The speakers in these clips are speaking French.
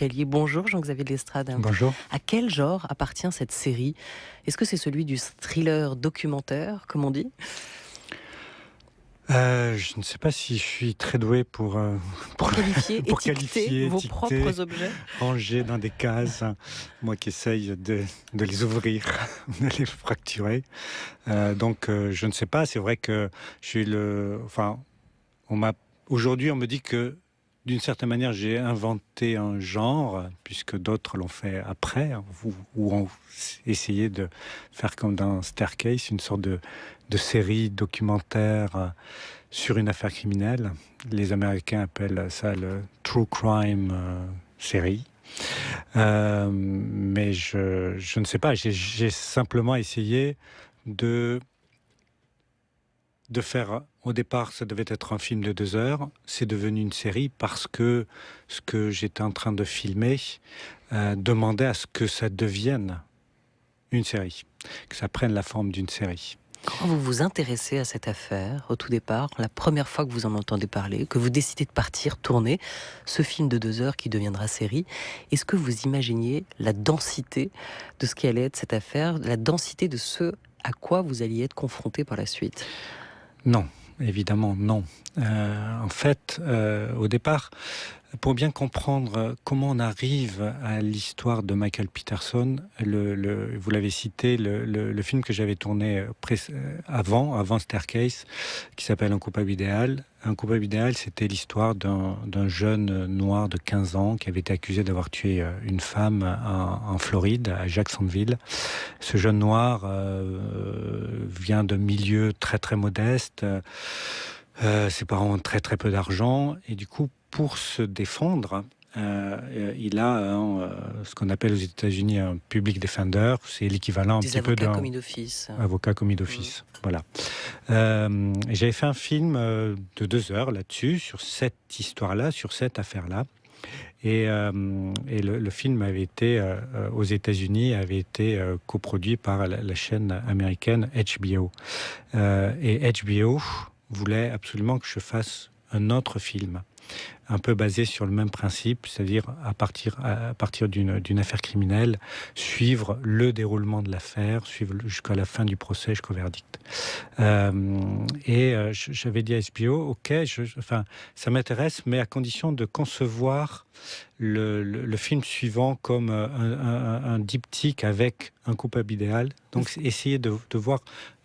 escaliers. Bonjour Jean-Xavier de Lestrade. Bonjour. À quel genre appartient cette série? Est-ce que c'est celui du thriller documentaire, comme on dit? Je ne sais pas si je suis très doué pour Qualifier, pour étiqueter vos étiqueter, propres objets? ranger dans des cases, moi qui essaye de les ouvrir, de les fracturer. Donc je ne sais pas, c'est vrai que je suis aujourd'hui on me dit que d'une certaine manière j'ai inventé un genre, puisque d'autres l'ont fait après, ou ont essayé de faire comme dans Staircase, une sorte de série documentaire sur une affaire criminelle. Les Américains appellent ça le true crime série. Mais je ne sais pas, j'ai simplement essayé de faire, au départ, ça devait être un film de 2 heures, c'est devenu une série parce que ce que j'étais en train de filmer demandait à ce que ça devienne une série, que ça prenne la forme d'une série. Quand vous vous intéressez à cette affaire, au tout départ, la première fois que vous en entendez parler, que vous décidez de partir tourner ce film de 2 heures qui deviendra série, est-ce que vous imaginiez la densité de ce qui allait être cette affaire, la densité de ce à quoi vous alliez être confronté par la suite? Non, évidemment non. En fait, au départ, pour bien comprendre comment on arrive à l'histoire de Michael Peterson, vous l'avez cité, le film que j'avais tourné avant Staircase, qui s'appelle Un coupable idéal. Un coupable idéal, c'était l'histoire d'un jeune noir de 15 ans qui avait été accusé d'avoir tué une femme en Floride, à Jacksonville. Ce jeune noir vient d'un milieu très très modeste. Ses parents ont très très peu d'argent, et du coup, pour se défendre, il a ce qu'on appelle aux États-Unis un public defender. C'est l'équivalent un petit peu d'un commis d'office. avocat commis d'office. Voilà. J'avais fait un film de 2 heures là-dessus, sur cette histoire-là, sur cette affaire-là. Et le film avait été, aux États-Unis, avait été coproduit par la chaîne américaine HBO. Et HBO voulait absolument que je fasse un autre film, un peu basé sur le même principe, c'est-à-dire à partir d'une affaire criminelle, suivre le déroulement de l'affaire, suivre jusqu'à la fin du procès, jusqu'au verdict. J'avais dit à HBO, ok, ça m'intéresse, mais à condition de concevoir le film suivant comme un diptyque avec un coupable idéal. Donc essayer de voir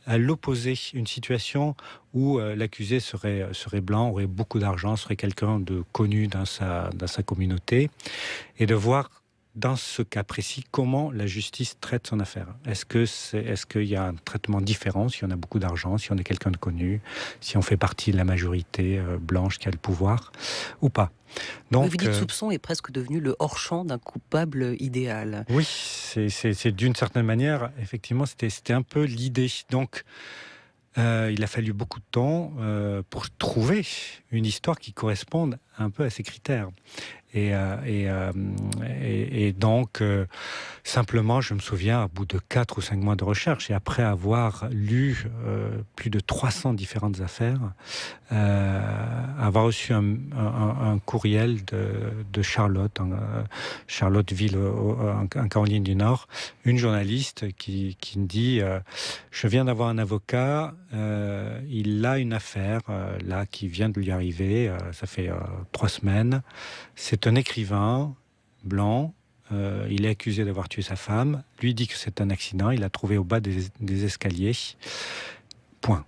à l'opposé une situation où l'accusé serait blanc, aurait beaucoup d'argent, serait quelqu'un de connu dans sa communauté, et de voir dans ce cas précis comment la justice traite son affaire. Est-ce qu'il y a un traitement différent si on a beaucoup d'argent, si on est quelqu'un de connu, si on fait partie de la majorité blanche qui a le pouvoir, ou pas. Donc, vous dites soupçon est presque devenu le hors-champ d'un coupable idéal. Oui, c'est d'une certaine manière, effectivement, c'était un peu l'idée. Donc, il a fallu beaucoup de temps pour trouver une histoire qui corresponde un peu à ces critères. Et donc, simplement, je me souviens, au bout de 4 ou 5 mois de recherche, et après avoir lu plus de 300 différentes affaires, avoir reçu un courriel de Charlotte, Charlottesville, en Caroline du Nord, une journaliste qui me dit je viens d'avoir un avocat, il a une affaire là qui vient de lui arriver, ça fait 3 semaines. C'est un écrivain blanc, il est accusé d'avoir tué sa femme, lui dit que c'est un accident, il l'a trouvé au bas des escaliers. Point.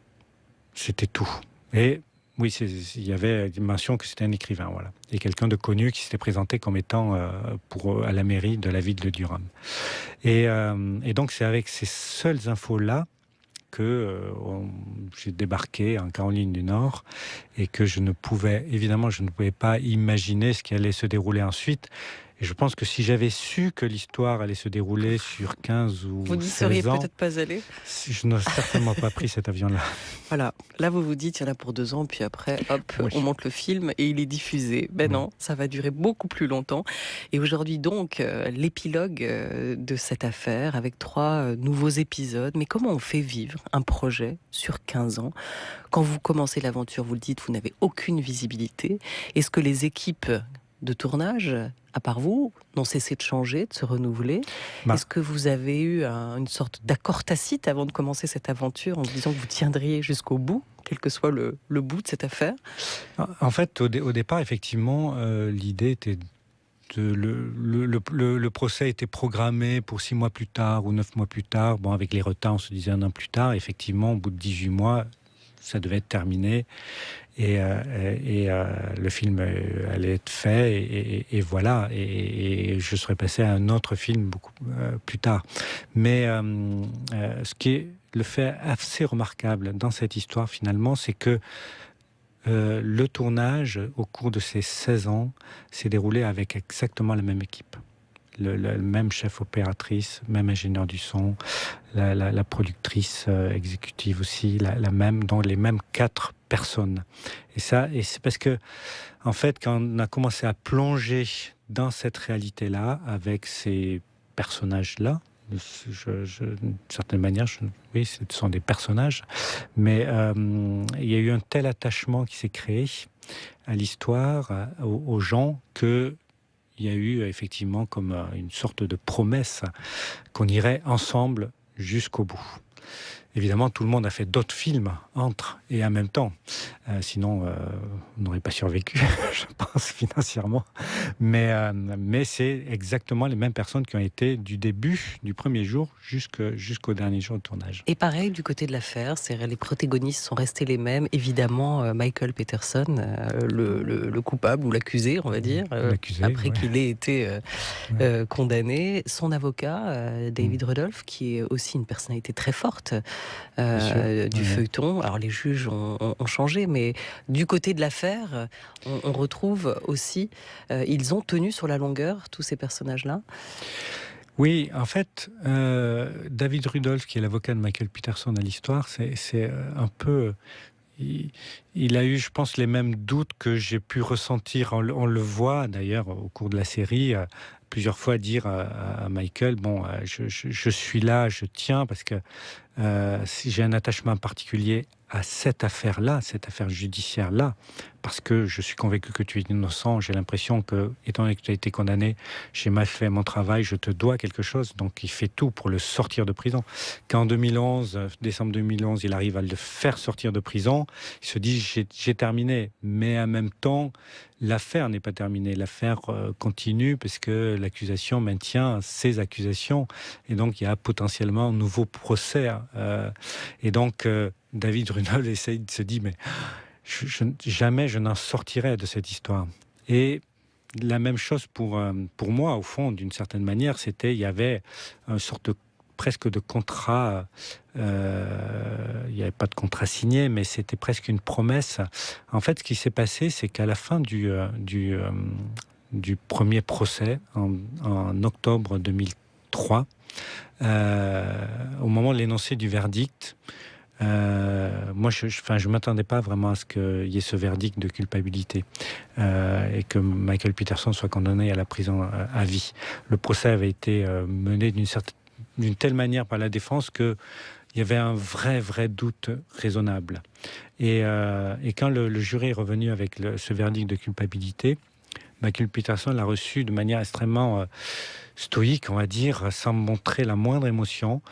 C'était tout. Et oui, il y avait une mention que c'était un écrivain, voilà. Et quelqu'un de connu qui s'était présenté comme étant à la mairie de la ville de Durham. Et donc c'est avec ces seules infos-là que j'ai débarqué en Caroline du Nord, et que je ne pouvais pas imaginer ce qui allait se dérouler ensuite. Et je pense que si j'avais su que l'histoire allait se dérouler sur 15 ou 16 ans... Vous n'y seriez peut-être pas allé ? Je n'aurais certainement pas pris cet avion-là. Voilà, là vous vous dites, il y en a pour 2 ans, puis après, hop, oui, on monte le film et il est diffusé. Ben non, ça va durer beaucoup plus longtemps. Et aujourd'hui donc, l'épilogue de cette affaire, avec 3 nouveaux épisodes. Mais comment on fait vivre un projet sur 15 ans ? Quand vous commencez l'aventure, vous le dites, vous n'avez aucune visibilité. Est-ce que les équipes de tournage à part vous, n'ont cessé de changer, de se renouveler. Bah. Est-ce que vous avez eu une sorte d'accord tacite avant de commencer cette aventure, en vous disant que vous tiendriez jusqu'au bout, quel que soit le bout de cette affaire? En fait, au départ, effectivement, l'idée était le procès était programmé pour 6 mois plus tard ou 9 mois plus tard. Bon, avec les retards, on se disait un an plus tard. Effectivement, au bout de 18 mois, ça devait être terminé. Et le film allait être fait. Et voilà. Et je serais passé à un autre film beaucoup plus tard. Mais ce qui est le fait assez remarquable dans cette histoire, finalement, c'est que le tournage, au cours de ces 16 ans, s'est déroulé avec exactement la même équipe. Le même chef opératrice, même ingénieur du son, la productrice exécutive aussi, la même, dont les mêmes 4 personnes. Et c'est parce que, en fait, quand on a commencé à plonger dans cette réalité-là, avec ces personnages-là, d'une certaine manière, oui, ce sont des personnages, mais il y a eu un tel attachement qui s'est créé à l'histoire, aux gens, que il y a eu effectivement comme une sorte de promesse qu'on irait ensemble jusqu'au bout. Évidemment, tout le monde a fait d'autres films entre et en même temps. Sinon, on n'aurait pas survécu, je pense, financièrement. Mais c'est exactement les mêmes personnes qui ont été du début, du premier jour, jusqu'au dernier jour de tournage. Et pareil, du côté de l'affaire, les protagonistes sont restés les mêmes. Évidemment, Michael Peterson, le coupable ou l'accusé, on va dire, L'accusé, après ouais. qu'il ait été condamné. Son avocat, David Rudolph, qui est aussi une personnalité très forte du feuilleton. Alors les juges ont changé, mais du côté de l'affaire, on retrouve aussi, ils ont tenu sur la longueur, tous ces personnages-là. Oui, en fait, David Rudolph, qui est l'avocat de Michael Peterson à l'histoire, c'est un peu... Il a eu, je pense, les mêmes doutes que j'ai pu ressentir. On le voit d'ailleurs au cours de la série, plusieurs fois dire à Michael, bon, je suis là, je tiens, parce que si j'ai un attachement particulier à cette affaire-là, cette affaire judiciaire-là, parce que je suis convaincu que tu es innocent, j'ai l'impression que, étant donné que tu as été condamné, j'ai mal fait mon travail, je te dois quelque chose, donc il fait tout pour le sortir de prison. Quand en 2011, décembre 2011, il arrive à le faire sortir de prison, il se dit j'ai terminé, mais en même temps, l'affaire n'est pas terminée, l'affaire continue parce que l'accusation maintient ses accusations, et donc il y a potentiellement un nouveau procès. Et donc David Rudolph se dit mais jamais je n'en sortirai de cette histoire. Et la même chose pour moi, au fond, d'une certaine manière, il y avait une sorte presque de contrat, il n'y avait pas de contrat signé, mais c'était presque une promesse. En fait, ce qui s'est passé, c'est qu'à la fin du premier procès, en octobre 2003, au moment de l'énoncé du verdict, moi, je ne m'attendais pas vraiment à ce qu'il y ait ce verdict de culpabilité et que Michael Peterson soit condamné à la prison à vie. Le procès avait été mené d'une telle manière par la défense qu'il y avait un vrai doute raisonnable. Et quand le jury est revenu avec ce verdict de culpabilité, Michael Peterson l'a reçu de manière extrêmement stoïque, on va dire, sans montrer la moindre émotion.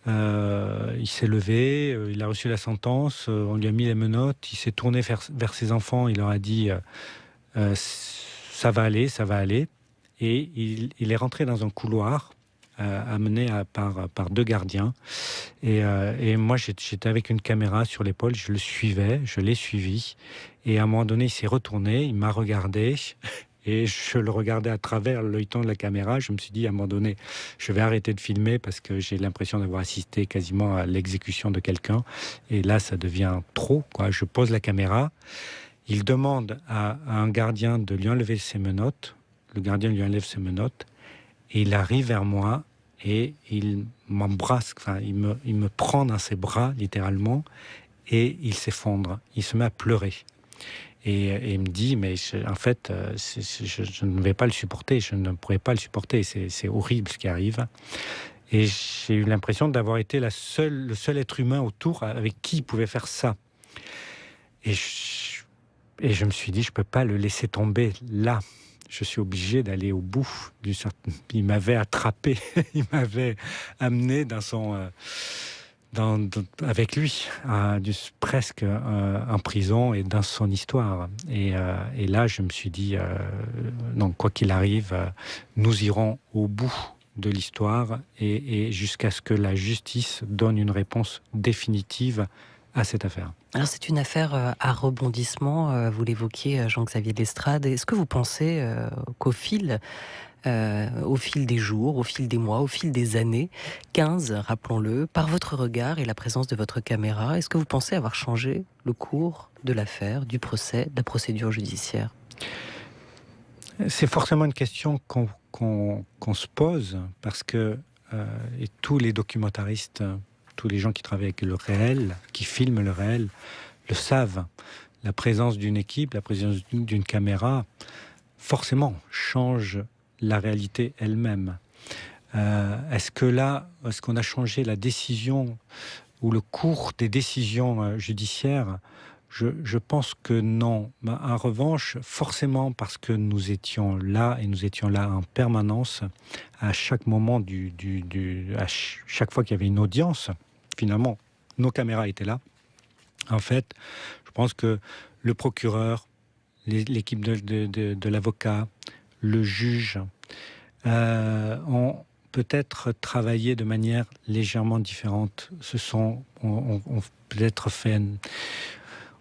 Il s'est levé, il a reçu la sentence, on lui a mis les menottes, il s'est tourné vers ses enfants, il leur a dit ça va aller. Et il est rentré dans un couloir amené par 2 gardiens. Et moi, j'étais avec une caméra sur l'épaule, je l'ai suivi. Et à un moment donné, il s'est retourné, il m'a regardé. Et je le regardais à travers l'œilleton de la caméra. Je me suis dit, à un moment donné, je vais arrêter de filmer parce que j'ai l'impression d'avoir assisté quasiment à l'exécution de quelqu'un. Et là, ça devient trop, quoi. Je pose la caméra. Il demande à un gardien de lui enlever ses menottes. Le gardien lui enlève ses menottes. Et il arrive vers moi et il m'embrasse. Enfin, il me prend dans ses bras, littéralement. Et il s'effondre. Il se met à pleurer. Et il me dit, mais en fait, je ne vais pas le supporter, je ne pourrais pas le supporter, c'est horrible ce qui arrive. Et j'ai eu l'impression d'avoir été le seul être humain autour avec qui il pouvait faire ça. Et je me suis dit, je ne peux pas le laisser tomber là. je suis obligé d'aller au bout. Il m'avait attrapé, il m'avait amené dans son... avec lui, presque en prison et dans son histoire. Et là, je me suis dit, non, quoi qu'il arrive, nous irons au bout de l'histoire et jusqu'à ce que la justice donne une réponse définitive à cette affaire. Alors c'est une affaire à rebondissement, vous l'évoquiez, Jean-Xavier Lestrade. Est-ce que vous pensez qu'au fil des jours, au fil des mois, au fil des années, 15, rappelons-le, par votre regard et la présence de votre caméra, est-ce que vous pensez avoir changé le cours de l'affaire, du procès, de la procédure judiciaire ? C'est forcément une question qu'on se pose parce que et tous les documentaristes, tous les gens qui travaillent avec le réel, qui filment le réel, le savent. La présence d'une équipe, la présence d'une caméra, forcément, change la réalité elle-même. Est-ce qu'on a changé la décision ou le cours des décisions judiciaires ? Je pense que non. Mais en revanche, forcément, parce que nous étions là en permanence, à chaque moment, à chaque fois qu'il y avait une audience, finalement, nos caméras étaient là. En fait, je pense que le procureur, l'équipe de l'avocat, le juge, ont peut-être travaillé de manière légèrement différente. Ont peut-être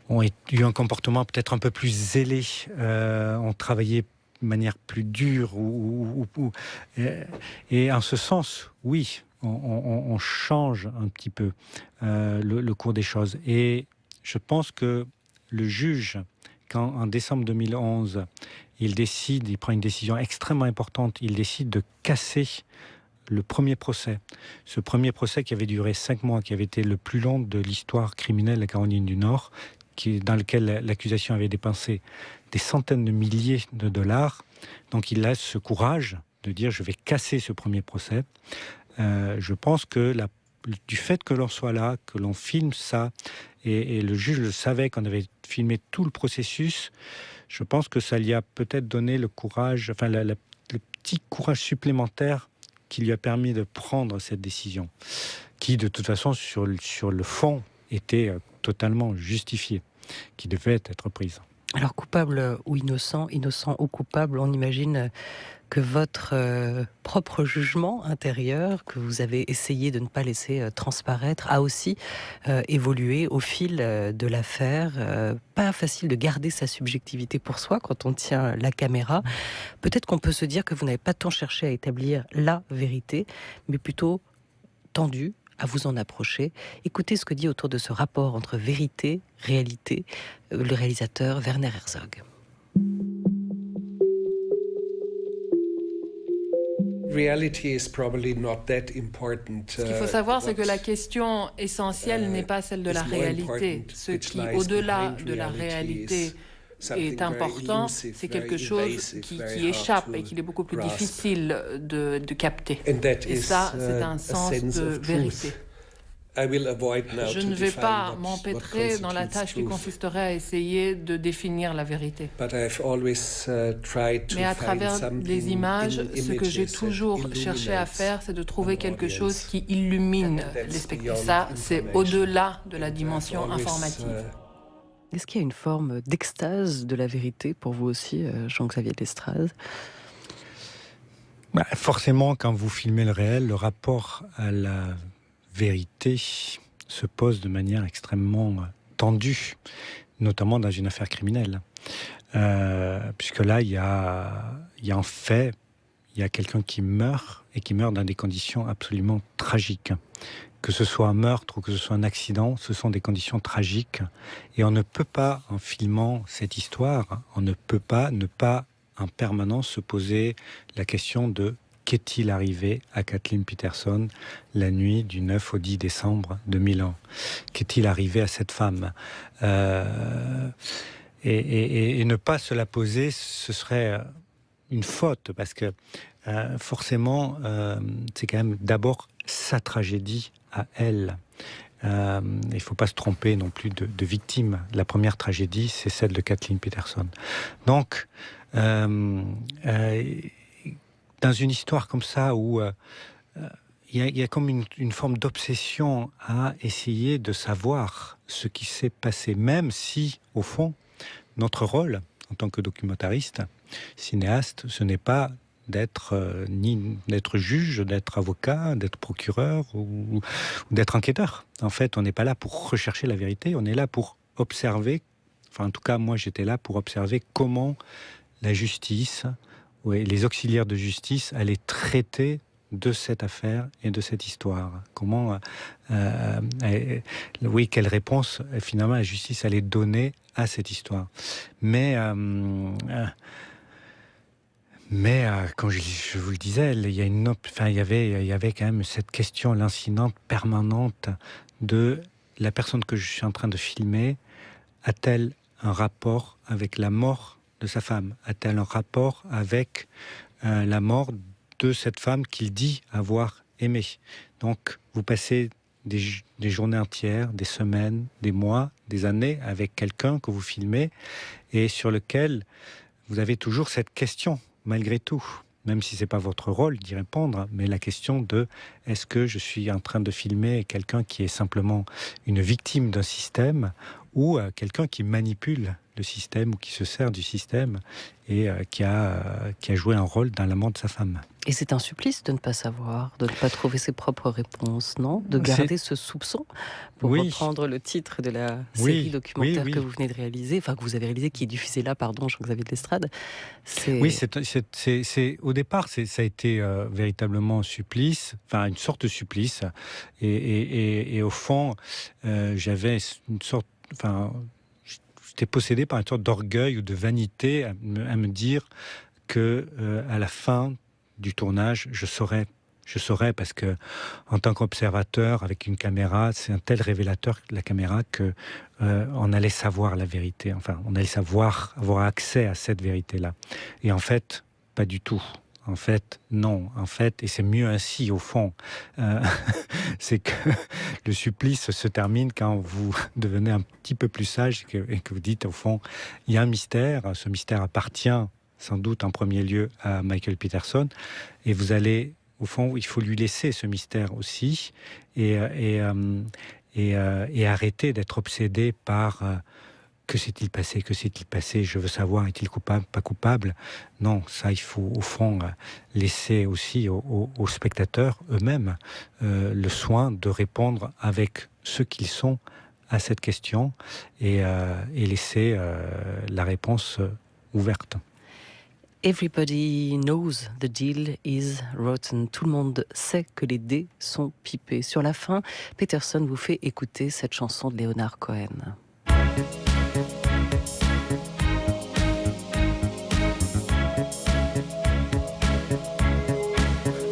ont eu un comportement peut-être un peu plus zélé, ont travaillé de manière plus dure. Et en ce sens, oui, on change un petit peu le cours des choses. Et je pense que le juge, quand en décembre 2011, il prend une décision extrêmement importante, il décide de casser le premier procès. Ce premier procès qui avait duré 5 mois, qui avait été le plus long de l'histoire criminelle de la Caroline du Nord, dans lequel l'accusation avait dépensé des centaines de milliers de dollars. Donc il a ce courage de dire « je vais casser ce premier procès ». Je pense que du fait que l'on soit là, que l'on filme ça, et le juge le savait qu'on avait filmé tout le processus, je pense que ça lui a peut-être donné le courage, enfin le petit courage supplémentaire qui lui a permis de prendre cette décision, qui de toute façon sur le fond était totalement justifiée, qui devait être prise. Alors coupable ou innocent, innocent ou coupable, on imagine que votre propre jugement intérieur, que vous avez essayé de ne pas laisser transparaître, a aussi évolué au fil de l'affaire. Pas facile de garder sa subjectivité pour soi quand on tient la caméra. Peut-être qu'on peut se dire que vous n'avez pas tant cherché à établir la vérité, mais plutôt tendu à vous en approcher. Écoutez ce que dit autour de ce rapport entre vérité, réalité, le réalisateur Werner Herzog. Ce qu'il faut savoir, c'est que la question essentielle n'est pas celle de la réalité. Ce qui, au-delà de la réalité, est important, c'est quelque chose qui échappe et qu'il est beaucoup plus difficile de capter. Et ça, c'est un sens de vérité. Je ne vais pas m'empêtrer dans la tâche qui consisterait à essayer de définir la vérité. Mais à travers les images, ce que j'ai toujours cherché à faire, c'est de trouver quelque chose qui illumine les spectateurs. Ça, c'est au-delà de la dimension informative. Est-ce qu'il y a une forme d'extase de la vérité pour vous aussi, Jean-Xavier Lestrade ? Forcément, quand vous filmez le réel, le rapport à la vérité se pose de manière extrêmement tendue, notamment dans une affaire criminelle. Puisque là, il y a en fait, il y a quelqu'un qui meurt, et qui meurt dans des conditions absolument tragiques. Que ce soit un meurtre ou que ce soit un accident, ce sont des conditions tragiques. Et on ne peut pas, en filmant cette histoire, on ne peut pas ne pas en permanence se poser la question de qu'est-il arrivé à Kathleen Peterson la nuit du 9 au 10 décembre 2001 ? Qu'est-il arrivé à cette femme ? Et ne pas se la poser, ce serait une faute, parce que forcément, c'est quand même d'abord sa tragédie à elle. Il ne faut pas se tromper non plus de victime. La première tragédie, c'est celle de Kathleen Peterson. Donc, dans une histoire comme ça où il y a comme une forme d'obsession à essayer de savoir ce qui s'est passé, même si, au fond, notre rôle en tant que documentariste, cinéaste, ce n'est pas ni d'être juge, d'être avocat, d'être procureur ou d'être enquêteur. En fait, on n'est pas là pour rechercher la vérité, on est là pour observer, enfin en tout cas moi j'étais là pour observer comment la justice, les auxiliaires de justice allaient traiter de cette affaire et de cette histoire. Comment, quelle réponse finalement la justice allait donner à cette histoire. Mais comme je vous le disais, il y avait quand même cette question lancinante, permanente de la personne que je suis en train de filmer. A-t-elle un rapport avec la mort de sa femme? A-t-elle un rapport avec la mort de cette femme qu'il dit avoir aimée? Donc, vous passez des journées entières, des semaines, des mois, des années avec quelqu'un que vous filmez et sur lequel vous avez toujours cette question, malgré tout. Même si ce n'est pas votre rôle d'y répondre, mais la question de est-ce que je suis en train de filmer quelqu'un qui est simplement une victime d'un système ou quelqu'un qui manipule le système ou qui se sert du système et qui a joué un rôle dans la mort de sa femme. Et c'est un supplice de ne pas savoir, de ne pas trouver ses propres réponses, non? De garder ce soupçon, pour reprendre le titre de la série documentaire que vous venez de réaliser, enfin que vous avez réalisé, qui est diffusée là, pardon, Jean-Xavier de Lestrade. Oui, au départ, ça a été véritablement un supplice, enfin une sorte de supplice. Et au fond, j'avais une sorte... Enfin, j'étais possédé par une sorte d'orgueil ou de vanité à me dire que à la fin du tournage, je saurais parce que en tant qu'observateur avec une caméra, c'est un tel révélateur la caméra que on allait savoir la vérité. Enfin, on allait avoir accès à cette vérité-là. Et en fait, pas du tout. En fait, non. En fait, et c'est mieux ainsi, au fond. C'est que le supplice se termine quand vous devenez un petit peu plus sage et que vous dites, au fond, il y a un mystère. Ce mystère appartient sans doute en premier lieu à Michael Peterson. Et vous allez, au fond, il faut lui laisser ce mystère aussi et arrêter d'être obsédé par... que s'est-il passé? Je veux savoir, est-il coupable, pas coupable? Non, ça, il faut, au fond, laisser aussi aux spectateurs eux-mêmes le soin de répondre avec ce qu'ils sont à cette question et laisser la réponse ouverte. Everybody knows the deal is rotten. Tout le monde sait que les dés sont pipés. Sur la fin, Peterson vous fait écouter cette chanson de Leonard Cohen.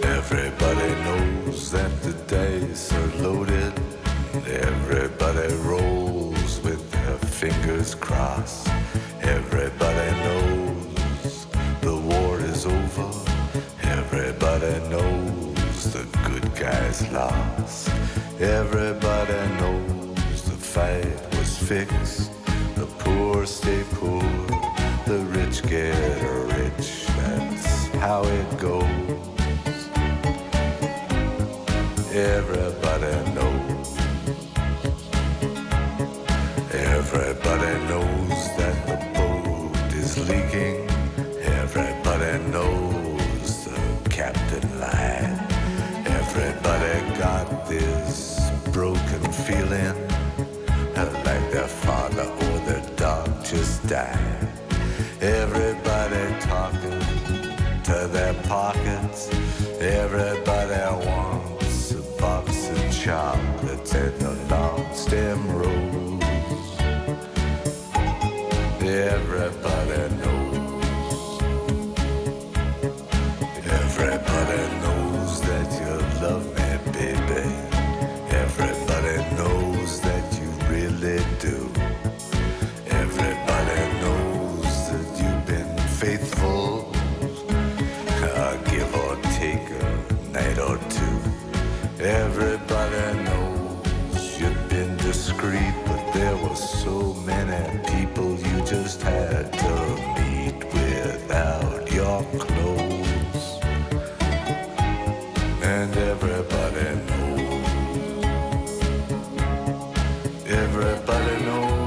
Everybody knows that the dice are loaded. Everybody rolls with their fingers crossed. Everybody knows the war is over. Everybody knows the good guys lost. Everybody knows the fight was fixed. The poor stay poor, the rich get rich. That's how it goes. Everybody knows. Everybody knows that the boat is leaking. Everybody knows the captain lied. Everybody got this broken feeling, like their father or their dog just died. Everybody talking to their pockets. Everybody wants a box of chocolates and a long stem rose. Everybody knows. Everybody knows that you love me, baby. Everybody knows that you really do. Everybody knows that you've been faithful, give or take a night or two. Everybody knows you've been discreet, but there were so many people you just had to meet with. and everybody knows. Everybody knows.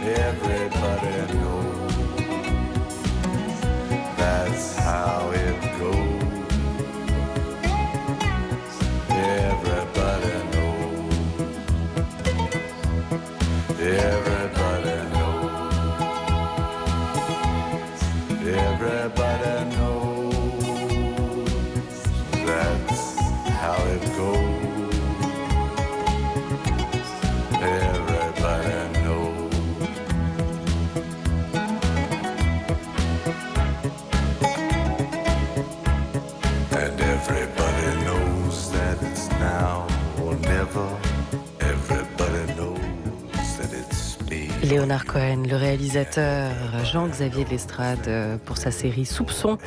Everybody knows. That's how it goes. Everybody knows. Everybody knows. Everybody knows. That's how it goes. Everybody knows. And everybody knows that it's now or never. Everybody knows that it's me. Léonard Cohen, le réalisateur Jean-Xavier Lestrade pour sa série Soupçons,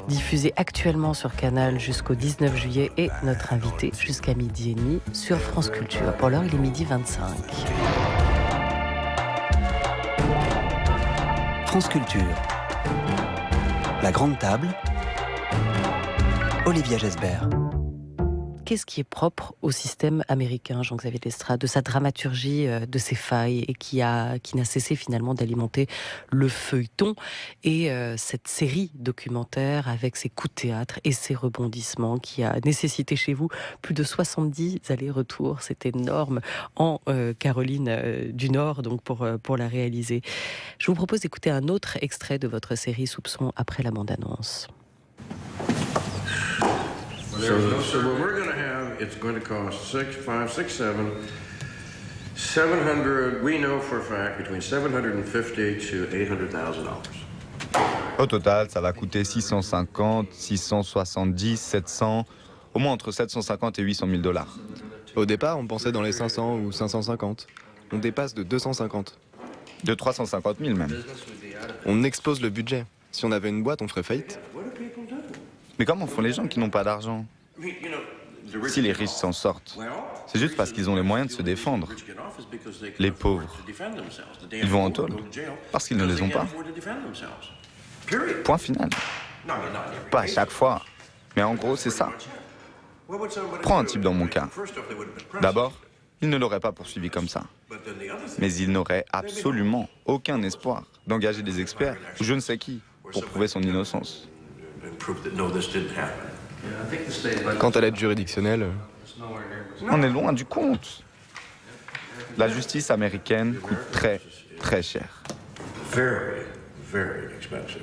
diffusée actuellement sur Canal jusqu'au 19 juillet et notre invité jusqu'à midi et demi sur France Culture. Pour l'heure, il est 12h25. France Culture. La Grande Table. Olivia Gesbert. Qu'est-ce qui est propre au système américain, Jean-Xavier Lestrade, de sa dramaturgie, de ses failles, et qui n'a cessé finalement d'alimenter le feuilleton et cette série documentaire avec ses coups de théâtre et ses rebondissements qui a nécessité chez vous plus de 70 allers-retours, c'est énorme, en Caroline du Nord, donc pour la réaliser. Je vous propose d'écouter un autre extrait de votre série Soupçons après la bande-annonce. So what we're going to have, it's going to cost 700, we know for a fact, between $750,000 to $800,000. Au total, ça va coûter 650, 670, 700, au moins entre 750 et 800 000 $. Au départ, on pensait dans les 500 ou 550. On dépasse de 250. De 350 000 même. On explose le budget. Si on avait une boîte, on ferait faillite. Mais comment font les gens qui n'ont pas d'argent? Si les riches s'en sortent, c'est juste parce qu'ils ont les moyens de se défendre. Les pauvres, ils vont en tôle parce qu'ils ne les ont pas. Point final. Pas à chaque fois, mais en gros c'est ça. Prends un type dans mon cas. D'abord, il ne l'aurait pas poursuivi comme ça. Mais il n'aurait absolument aucun espoir d'engager des experts, ou je ne sais qui, pour prouver son innocence. Quant à l'aide juridictionnelle, On est loin du compte. La justice américaine coûte très, très cher. Very, very expensive.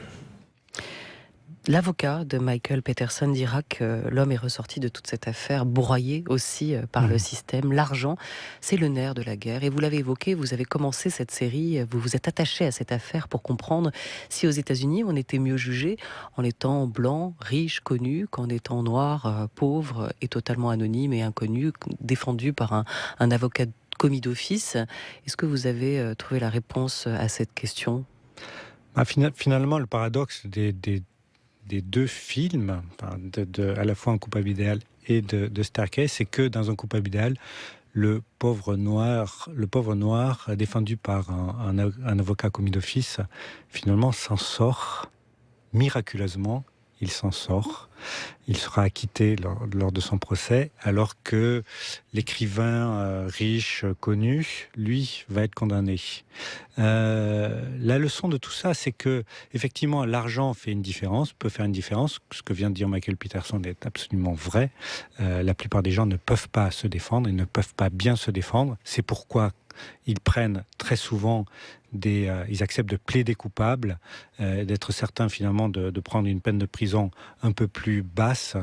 L'avocat de Michael Peterson dira que l'homme est ressorti de toute cette affaire broyé aussi par le système. L'argent, c'est le nerf de la guerre. Et vous l'avez évoqué, vous avez commencé cette série, vous vous êtes attaché à cette affaire pour comprendre si aux États-Unis on était mieux jugé en étant blanc, riche, connu, qu'en étant noir, pauvre et totalement anonyme et inconnu, défendu par un avocat commis d'office. Est-ce que vous avez trouvé la réponse à cette question ? Finalement, le paradoxe des deux films, à la fois Un coupable idéal et de Staircase, c'est que dans Un coupable idéal, le pauvre noir défendu par un avocat commis d'office, finalement s'en sort miraculeusement. Il s'en sort. Il sera acquitté lors de son procès, alors que l'écrivain riche, connu, lui, va être condamné. La leçon de tout ça, c'est que, effectivement, l'argent fait une différence, peut faire une différence. Ce que vient de dire Michael Peterson est absolument vrai. La plupart des gens ne peuvent pas se défendre et ne peuvent pas bien se défendre. C'est pourquoi ils prennent très souvent ils acceptent de plaider coupable, d'être certains finalement de prendre une peine de prison un peu plus basse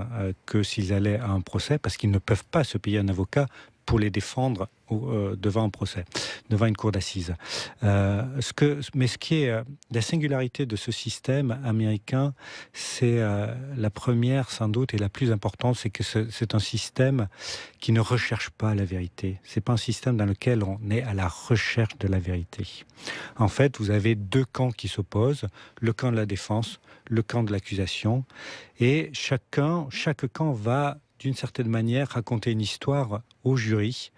que s'ils allaient à un procès, parce qu'ils ne peuvent pas se payer un avocat pour les défendre devant un procès, devant une cour d'assises. Mais ce qui est la singularité de ce système américain, c'est la première sans doute et la plus importante, c'est que c'est un système qui ne recherche pas la vérité. C'est pas un système dans lequel on est à la recherche de la vérité. En fait, vous avez deux camps qui s'opposent, le camp de la défense, le camp de l'accusation, et chaque camp va d'une certaine manière raconter une histoire au jury,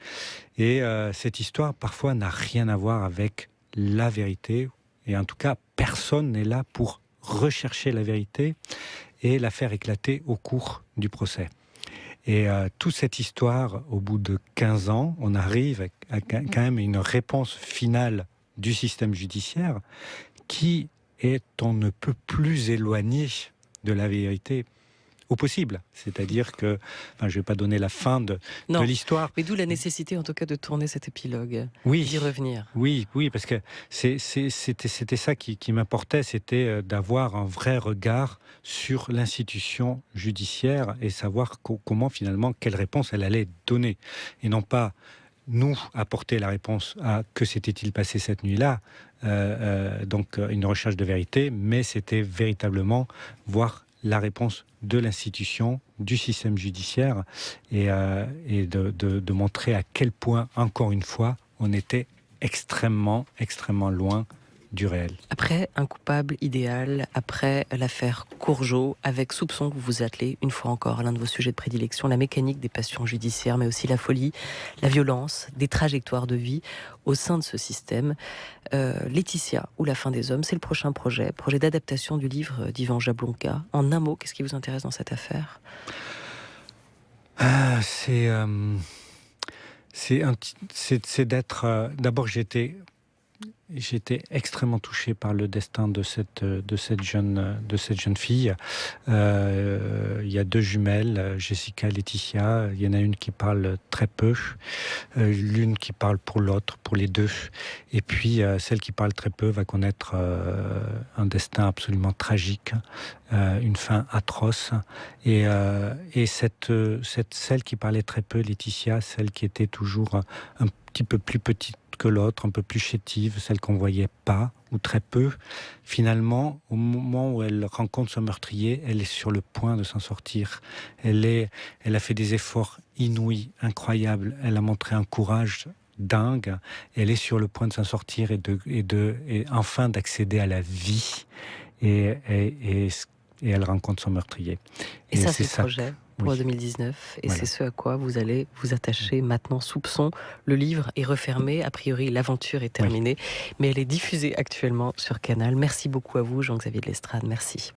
et cette histoire parfois n'a rien à voir avec la vérité, et en tout cas personne n'est là pour rechercher la vérité, et l'affaire éclatait au cours du procès. Et toute cette histoire, au bout de 15 ans, on arrive à quand même une réponse finale du système judiciaire qui est on ne peut plus éloigné de la vérité au possible. C'est-à-dire que, je ne vais pas donner la fin de l'histoire. Mais d'où la nécessité, en tout cas, de tourner cet épilogue, d'y revenir. Oui, parce que c'était ça qui m'importait, c'était d'avoir un vrai regard sur l'institution judiciaire et savoir comment, finalement, quelle réponse elle allait donner. Et non pas nous apporter la réponse à que s'était-il passé cette nuit-là, donc une recherche de vérité, mais c'était véritablement voir la réponse de l'institution, du système judiciaire, et de montrer à quel point, encore une fois, on était extrêmement, extrêmement loin du réel. Après un coupable idéal, après l'affaire Courgeot, avec soupçon que vous vous attelez une fois encore à l'un de vos sujets de prédilection, la mécanique des passions judiciaires, mais aussi la folie, la violence, des trajectoires de vie au sein de ce système. Laetitia ou la fin des hommes, c'est le prochain projet d'adaptation du livre d'Ivan Jablonka. En un mot, qu'est-ce qui vous intéresse dans cette affaire ? C'est d'être... D'abord, j'étais extrêmement touché par le destin de cette jeune fille. Il y a 2 jumelles, Jessica et Laetitia. Il y en a une qui parle très peu, l'une qui parle pour l'autre, pour les deux. Et puis celle qui parle très peu va connaître un destin absolument tragique, une fin atroce. Et celle qui parlait très peu, Laetitia, celle qui était toujours un petit peu plus petite que l'autre, un peu plus chétive, celle qu'on voyait pas ou très peu, finalement, au moment où elle rencontre son meurtrier, elle est sur le point de s'en sortir. Elle a fait des efforts inouïs, incroyables. Elle a montré un courage dingue. Elle est sur le point de s'en sortir et enfin d'accéder à la vie. Et elle rencontre son meurtrier. Et ça, c'est le projet pour 2019. Et c'est ce à quoi vous allez vous attacher maintenant. Soupçon, le livre est refermé. A priori, l'aventure est terminée. Mais elle est diffusée actuellement sur Canal. Merci beaucoup à vous, Jean-Xavier de Lestrade. Merci.